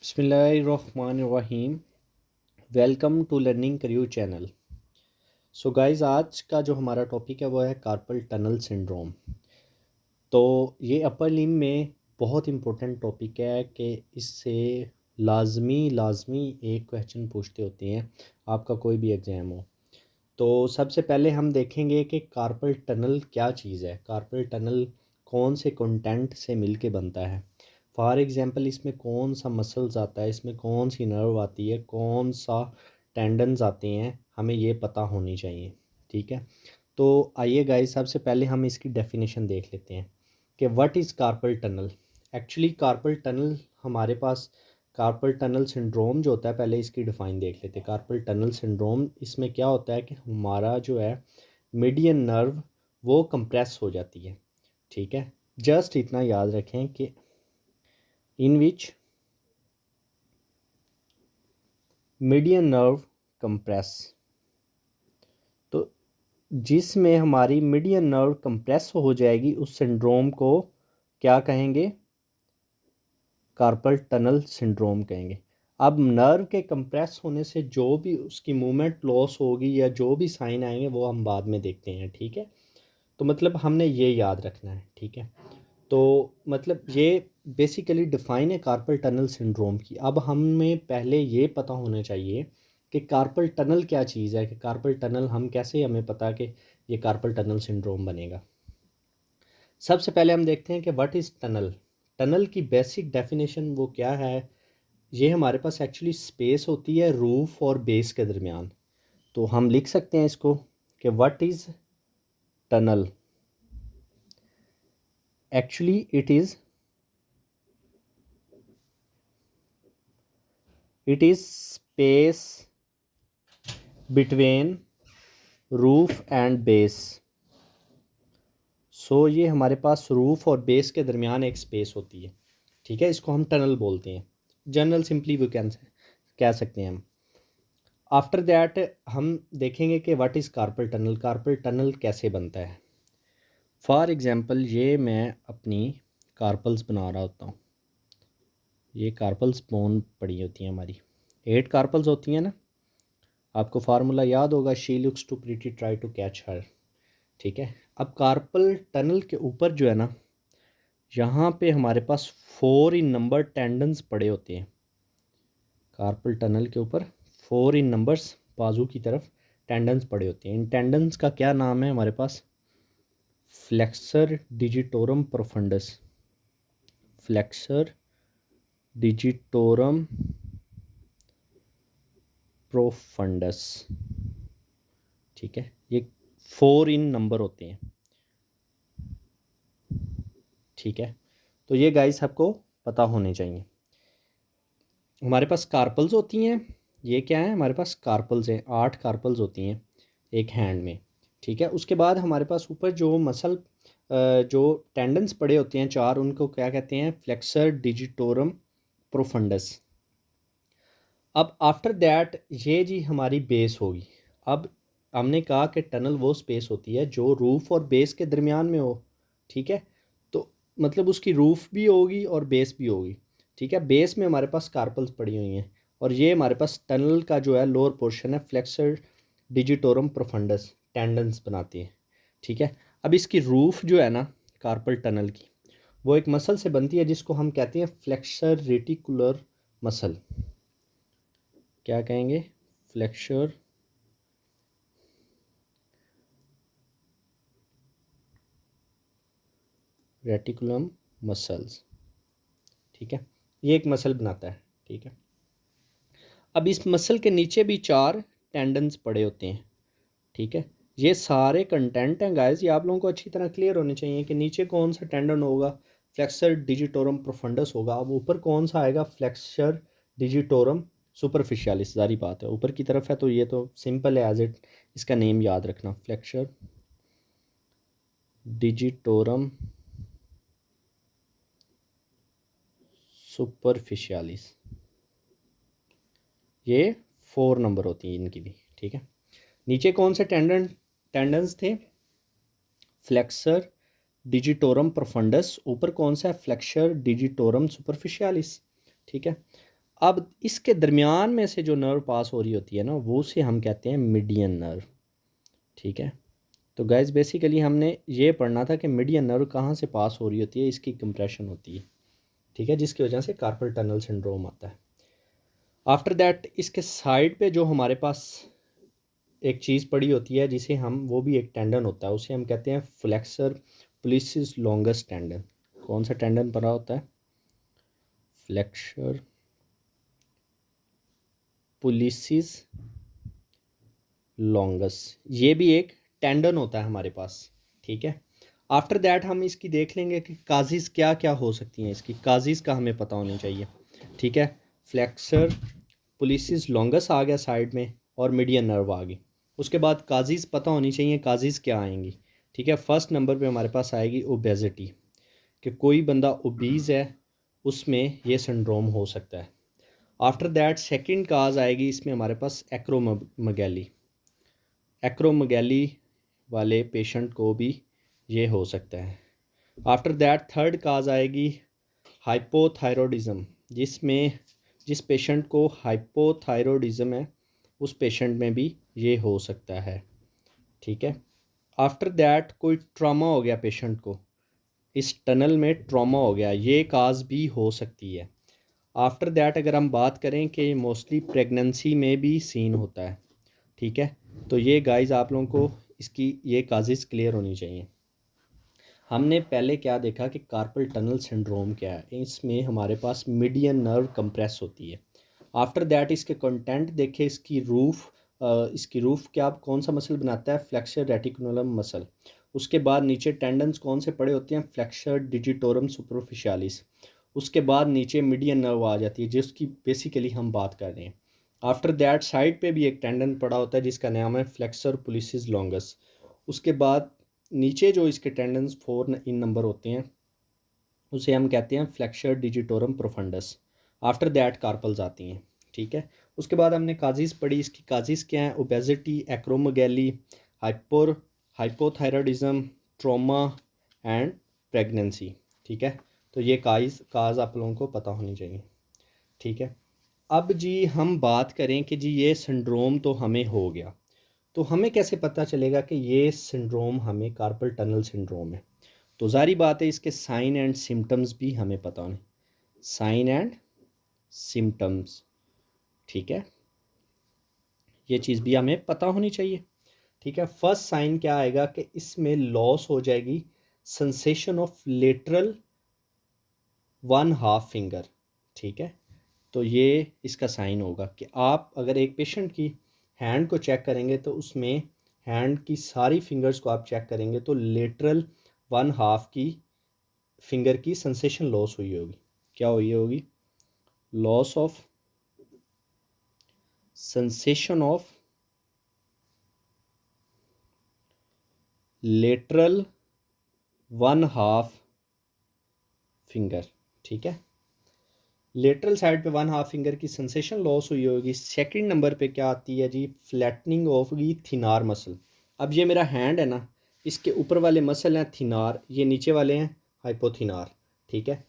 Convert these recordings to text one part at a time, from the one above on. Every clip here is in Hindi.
बिस्मिल्लाहिर्रहमानिर्रहीम। Welcome to learning career channel. So guys, आज का जो हमारा टॉपिक है वो है कार्पल टनल सिंड्रोम। तो ये अपर लिम्ब में बहुत इम्पोर्टेंट टॉपिक है कि इससे लाजमी एक क्वेश्चन पूछते होते हैं आपका कोई भी एग्ज़ाम हो। तो सबसे पहले हम देखेंगे कि कार्पल टनल क्या चीज़ है, कार्पल टनल कौन से कंटेंट से मिल के बनता है। फॉर एग्ज़ाम्पल इसमें कौन सा मसल्स आता है, इसमें कौन सी नर्व आती है, कौन सा टेंडन्स आते हैं, हमें ये पता होनी चाहिए। ठीक है, तो आइए गाइस, सबसे पहले हम इसकी डेफिनेशन देख लेते हैं कि what is carpal tunnel. Actually carpal tunnel हमारे पास कार्पल टनल सिंड्रोम जो होता है, पहले इसकी डिफ़ाइन देख लेते हैं। कार्पल टनल सिंड्रोम इसमें क्या होता है कि हमारा जो है मीडियन नर्व वो कंप्रेस हो जाती है। ठीक है, जस्ट इतना याद रखें कि इन विच मीडियन नर्व कंप्रेस, तो जिसमें हमारी मीडियन नर्व कंप्रेस हो जाएगी उस सिंड्रोम को क्या कहेंगे, कार्पल टनल सिंड्रोम कहेंगे। अब नर्व के कंप्रेस होने से जो भी उसकी मूवमेंट लॉस होगी या जो भी साइन आएंगे वो हम बाद में देखते हैं। ठीक है, तो मतलब हमने ये याद रखना है। ठीक है, तो मतलब ये बेसिकली डिफ़ाइन है कार्पल टनल सिंड्रोम की। अब हमें पहले ये पता होना चाहिए कि कार्पल टनल क्या चीज़ है, कि कार्पल टनल हम कैसे, हमें पता कि ये कार्पल टनल सिंड्रोम बनेगा। सबसे पहले हम देखते हैं कि व्हाट इज़ टनल। टनल की बेसिक डेफिनेशन वो क्या है। ये हमारे पास एक्चुअली स्पेस होती है रूफ और बेस के दरमियान। तो हम लिख सकते हैं इसको कि what is tunnel. Actually it is space between roof and base. So ये हमारे पास रूफ और बेस के दरमियान एक स्पेस होती है। ठीक है, इसको हम टनल बोलते हैं। जनरल सिंपली वो कह सकते हैं हम। आफ्टर दैट हम देखेंगे कि what is carpal tunnel, carpal tunnel कैसे बनता है। फॉर एग्ज़ाम्पल ये मैं अपनी कार्पल्स बना रहा होता हूँ। ये कार्पल्स बोन पड़ी होती हैं हमारी, 8 कार्पल्स होती हैं ना। आपको फार्मूला याद होगा, she looks to pretty try to catch her. ठीक है, अब कार्पल टनल के ऊपर जो है ना, यहाँ पे हमारे पास 4 इन नंबर टेंडन्स पड़े होते हैं। कार्पल टनल के ऊपर 4 इन नंबर्स बाजू की तरफ टेंडन्स पड़े होते हैं। इन टेंडन्स का क्या नाम है हमारे पास, flexor digitorum profundus. Flexor digitorum profundus. ठीक है, ये 4 इन नंबर होते हैं। ठीक है, तो ये गाइस आपको पता होने चाहिए। हमारे पास कार्पल्स होती हैं, ये क्या है, हमारे पास कार्पल्स हैं, 8 कार्पल्स होती हैं एक हैंड में। ठीक है, उसके बाद हमारे पास ऊपर जो मसल जो टेंडन्स पड़े होते हैं 4, उनको क्या कहते हैं, फ्लेक्सर डिजिटोरम प्रोफंडस। अब आफ्टर दैट ये जी हमारी बेस होगी। अब हमने कहा कि टनल वो स्पेस होती है जो रूफ और बेस के दरमियान में हो। ठीक है, तो मतलब उसकी रूफ भी होगी और बेस भी होगी। ठीक है, बेस में हमारे पास कार्पल्स पड़ी हुई हैं और ये हमारे पास टनल का जो है लोअर पोर्शन है, फ्लेक्सर डिजिटोरम प्रोफंडस टेंडन्स बनाती है। ठीक है, अब इसकी रूफ जो है ना कार्पल टनल की, वो एक मसल से बनती है जिसको हम कहते हैं फ्लेक्सर रेटिकुलर मसल। क्या कहेंगे, फ्लेक्सर रेटिकुलम मसल्स। ठीक है, ये एक मसल बनाता है। ठीक है, अब इस मसल के नीचे भी 4 टेंडन्स पड़े होते हैं। ठीक है, ये सारे कंटेंट हैं गाइस, ये आप लोगों को अच्छी तरह क्लियर होने चाहिए कि नीचे कौन सा टेंडन होगा, फ्लेक्सर डिजिटोरम प्रोफंडस होगा। अब ऊपर कौन सा आएगा, फ्लेक्सर डिजिटोरम सुपरफिशियालिस। सारी बात है ऊपर की तरफ है, तो ये तो सिंपल है एज इट, इसका नेम याद रखना, फ्लेक्सर डिजिटोरम सुपरफिशियालिस। ये 4 नंबर होती है इनकी भी। ठीक है, नीचे कौन से टेंडन्स थे, फ्लेक्सर डिजिटोरम प्रोफंडस, ऊपर कौन सा है, फ्लेक्सर डिजिटोरम सुपरफिशियालिस। ठीक है, अब इसके दरमियान में से जो नर्व पास हो रही होती है ना, वो उसे हम कहते हैं मीडियन नर्व। ठीक है, तो गाइस बेसिकली हमने ये पढ़ना था कि मीडियन नर्व कहाँ से पास हो रही होती है, इसकी कंप्रेशन होती है। ठीक है, जिसकी वजह से कार्पल टनल सिंड्रोम आता है। आफ्टर दैट इसके साइड पे जो हमारे पास एक चीज़ पड़ी होती है, जिसे हम, वो भी एक टेंडन होता है, उसे हम कहते हैं फ्लेक्सर पुलिसिस लॉन्गस टेंडन। कौन सा टेंडन पड़ा होता है? Flexor pollicis longus. ये भी एक टेंडन होता है हमारे पास। ठीक है, आफ्टर दैट हम इसकी देख लेंगे कि काजिज़ क्या क्या हो सकती हैं। इसकी काजिज़ का हमें पता होनी चाहिए। ठीक है, फ्लेक्सर पुलिसिस लॉन्गस आ गया साइड में, और मीडियन नर्व आ गई। उसके बाद काजिज़ पता होनी चाहिए, काजिज़ क्या आएंगी। ठीक है, फर्स्ट नंबर पे हमारे पास आएगी ओबेसिटी, कि कोई बंदा ओबीज़ है, उसमें ये सिंड्रोम हो सकता है। आफ्टर दैट सेकंड काज आएगी इसमें हमारे पास एक्रोमेगैली। एक्रोमेगैली वाले पेशेंट को भी ये हो सकता है। आफ्टर दैट थर्ड काज आएगी हाइपोथायरॉयडिज्म, जिसमें जिस पेशेंट को हाइपोथायरॉयडिज्म है, उस पेशेंट में भी ये हो सकता है। ठीक है, आफ्टर दैट कोई ट्रॉमा हो गया पेशेंट को, इस टनल में ट्रॉमा हो गया, ये काज भी हो सकती है। आफ्टर दैट अगर हम बात करें कि मोस्टली प्रेगनेंसी में भी सीन होता है। ठीक है, तो ये गाइस आप लोगों को इसकी ये काजेज़ क्लियर होनी चाहिए। हमने पहले क्या देखा कि कार्पल टनल सिंड्रोम क्या है। इसमें हमारे पास मीडियन नर्व कंप्रेस होती है। आफ्टर दैट इसके कंटेंट देखे, इसकी रूफ क्या, कौन सा मसल बनाता है? Flexor reticulum muscle. उसके बाद नीचे टेंडन्स कौन से पड़े होते हैं? Flexor digitorum सुपरफिशियालिस। उसके बाद नीचे मीडियन नर्व आ जाती है, जिसकी बेसिकली हम बात कर रहे हैं। आफ्टर दैट साइड पे भी एक टेंडन पड़ा होता है जिसका नाम है फ्लेक्सर पुलिसिस लॉन्गस। उसके बाद नीचे जो इसके टेंडन्स 4 इन नंबर होते हैं, उसे हम कहते हैं flexor digitorum profundus. After that carpals आती हैं। ठीक है, उसके बाद हमने काजीज़ पढ़ी। इसकी काजीज़ क्या हैं? Obesity, acromegaly, hypothyroidism, trauma and pregnancy. ठीक है, तो ये काज आप लोगों को पता होनी चाहिए। ठीक है, अब जी हम बात करें कि जी ये सिंड्रोम तो हमें हो गया, तो हमें कैसे पता चलेगा कि ये सिंड्रोम हमें कार्पल टनल सिंड्रोम है? तो जारी बात है, इसके साइन एंड सिम्टम्स भी हमें पता होने। साइन एंड सिम्टम्स, ठीक है, ये चीज़ भी हमें पता होनी चाहिए। ठीक है, फर्स्ट साइन क्या आएगा कि इसमें लॉस हो जाएगी सेंसेशन ऑफ लेटरल 1/2 फिंगर। ठीक है, तो ये इसका साइन होगा कि आप अगर एक पेशेंट की हैंड को चेक करेंगे, तो उसमें हैंड की सारी फिंगर्स को आप चेक करेंगे, तो लेटरल 1/2 की फिंगर की सेंसेशन लॉस हुई होगी। क्या हुई होगी? Loss of sensation of lateral 1/2 finger. ठीक है, लेटरल साइड पे 1/2 फिंगर की सेंसेशन लॉस हुई होगी। सेकंड नंबर पे क्या आती है जी? Flattening of the thenar muscle. अब ये मेरा हैंड है ना, इसके ऊपर वाले मसल हैं थिनार, ये नीचे वाले हैं हाइपोथिनार। ठीक है,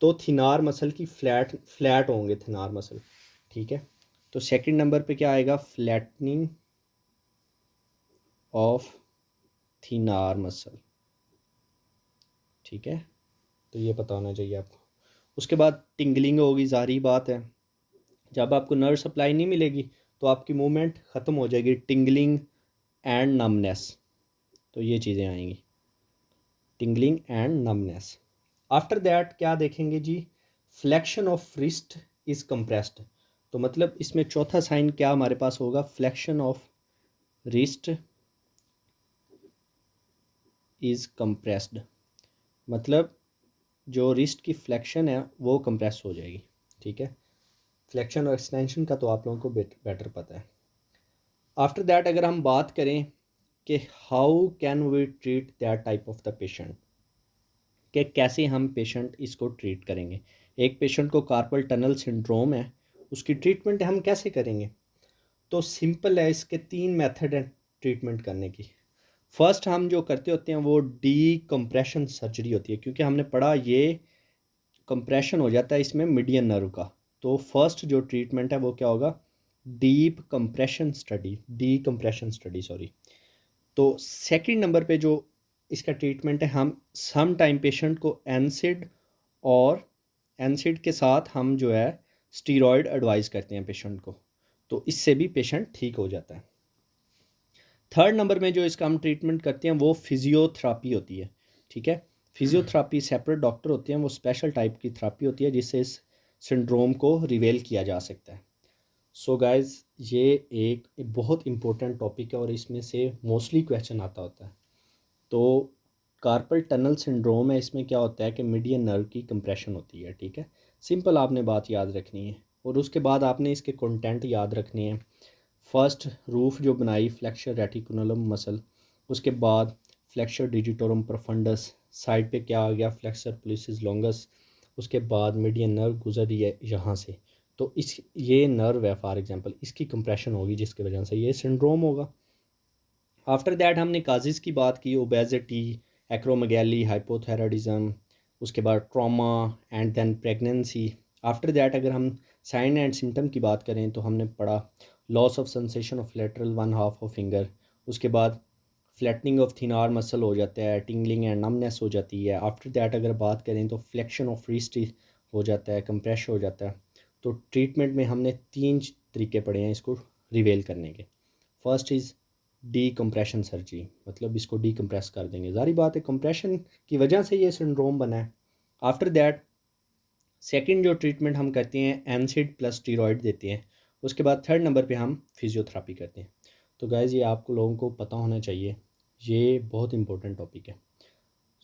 तो थिनार मसल की फ्लैट होंगे थिनार मसल। ठीक है, तो सेकंड नंबर पे क्या आएगा? Flattening of thenar muscle. ठीक है, तो ये पता होना चाहिए आपको। उसके बाद टिंगलिंग होगी, ज़ाहिर बात है, जब आपको नर्व सप्लाई नहीं मिलेगी तो आपकी मूवमेंट ख़त्म हो जाएगी। टिंगलिंग एंड नमनेस, तो ये चीज़ें आएंगी, tingling and numbness. After that क्या देखेंगे जी? Flexion of wrist is compressed. तो मतलब इसमें चौथा साइन क्या हमारे पास होगा? Flexion of wrist is compressed, मतलब जो रिस्ट की फ्लेक्शन है वो कंप्रेस हो जाएगी। ठीक है, फ्लेक्शन और एक्सटेंशन का तो आप लोगों को बेटर पता है। आफ्टर दैट अगर हम बात करें कि how can we treat that type of the patient, कि कैसे हम पेशेंट इसको ट्रीट करेंगे। एक पेशेंट को कार्पल टनल सिंड्रोम है, उसकी ट्रीटमेंट हम कैसे करेंगे? तो सिंपल है, इसके 3 मेथड हैं ट्रीटमेंट करने की। फर्स्ट हम जो करते होते हैं वो डी कंप्रेशन सर्जरी होती है, क्योंकि हमने पढ़ा ये कंप्रेशन हो जाता है इसमें मीडियन नर्व का। तो फर्स्ट जो ट्रीटमेंट है वो क्या होगा, डी कंप्रेशन स्टडी सॉरी। तो सेकंड नंबर पे जो इसका ट्रीटमेंट है, हम सम टाइम पेशेंट को एनसिड और एनसिड के साथ हम जो है स्टीरॉयड एडवाइस करते हैं पेशेंट को, तो इससे भी पेशेंट ठीक हो जाता है। थर्ड नंबर में जो इसका हम ट्रीटमेंट करते हैं वो फिजियोथेरापी होती है, ठीक है। फिजियोथेरापी सेपरेट डॉक्टर होते हैं, वो स्पेशल टाइप की थेरापी होती है जिससे इस सिंड्रोम को रिवेल किया जा सकता है। सो गाइज, ये एक बहुत इंपॉर्टेंट टॉपिक है और इसमें से मोस्टली क्वेश्चन आता होता है। तो कार्पल टनल सिंड्रोम है, इसमें क्या होता है कि मीडियन नर्व की कंप्रेशन होती है, ठीक है। सिंपल आपने बात याद रखनी है और उसके बाद आपने इसके कंटेंट याद रखने हैं। फर्स्ट रूफ जो बनाई फ्लेक्सर रेटिकुलम मसल, उसके बाद फ्लेक्सर डिजिटोरम प्रोफंडस, साइड पे क्या आ गया फ्लेक्सर पुलिसिस लॉन्गस, उसके बाद मीडियन नर्व गुजर रही है यहाँ से, तो इस ये नर्व है फॉर एग्जांपल, इसकी कंप्रेशन होगी जिसकी वजह से ये सिंड्रोम होगा। आफ्टर दैट हमने काजिज़ की बात की, ओबेसिटी, एक्रोमेगैली, हाइपोथायराइडिज्म, उसके बाद trauma and then pregnancy. After that अगर हम साइन एंड सिम्टम की बात करें तो हमने पढ़ा loss of sensation of lateral one half of finger, उसके बाद flattening of thin arm muscle हो जाता है, टिंगलिंग एंड नमनेस हो जाती है। आफ्टर दैट अगर बात करें तो फ्लेक्शन ऑफ रिस्ट हो जाता है, कंप्रेश हो जाता है। तो ट्रीटमेंट में हमने तीन तरीके पढ़े हैं इसको रिवेल करने के। First is D compression surgery, मतलब इसको डी कंप्रेस कर देंगे, जारी बात है कंप्रेशन की वजह से ये सिंड्रोम बना है। आफ्टर दैट सेकंड जो ट्रीटमेंट हम करते हैं एनसिड प्लस स्टीरॉयड देते हैं। उसके बाद थर्ड नंबर पे हम फिजियोथेरापी करते हैं। तो गाइज़ ये आपको लोगों को पता होना चाहिए, ये बहुत इंपॉर्टेंट टॉपिक है।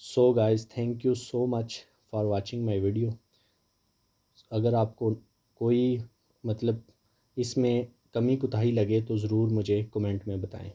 So guys, thank you so much for watching my video. अगर आपको कोई मतलब इसमें कमी कुताही लगे तो ज़रूर मुझे कमेंट में बताएं।